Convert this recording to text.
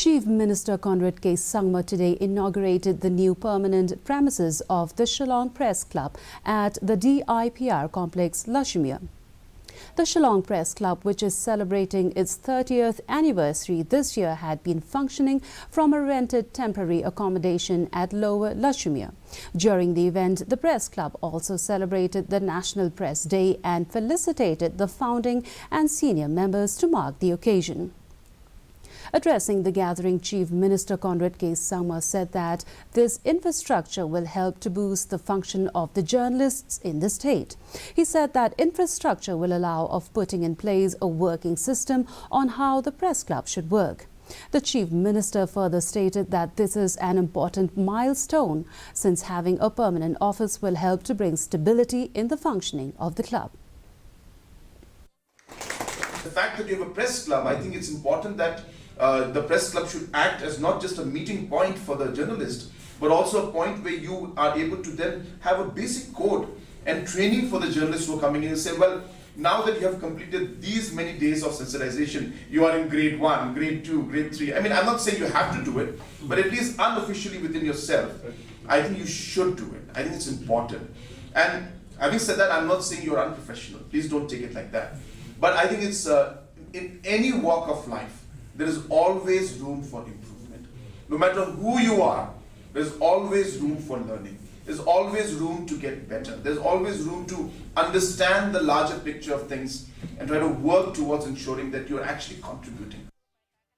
Chief Minister Conrad Sangma today inaugurated the new permanent premises of the Shillong Press Club at the DIPR complex, Lashmia. The Shillong Press Club, which is celebrating its 30th anniversary this year, had been functioning from a rented temporary accommodation at Lower Lashmia. During the event, the Press Club also celebrated the National Press Day and felicitated the founding and senior members to mark the occasion. Addressing the gathering, Chief Minister Conrad Sangma said that this infrastructure will help to boost the function of the journalists in the state. He said that infrastructure will allow of putting in place a working system on how the press club should work. The Chief Minister further stated that this is an important milestone since having a permanent office will help to bring stability in the functioning of the club. The fact that you have a press club, I think it's important that the press club should act as not just a meeting point for the journalist, but also a point where you are able to then have a basic code and training for the journalists who are coming in and say, well, now that you have completed these many days of sensitization, you are in grade 1, grade 2, grade 3. I mean, I'm not saying you have to do it, but at least unofficially within yourself, I think you should do it. I think it's important. And having said that, I'm not saying you're unprofessional. Please don't take it like that. But I think it's in any walk of life, there is always room for improvement. No matter who you are, there's always room for learning. There's always room to get better. There's always room to understand the larger picture of things and try to work towards ensuring that you're actually contributing.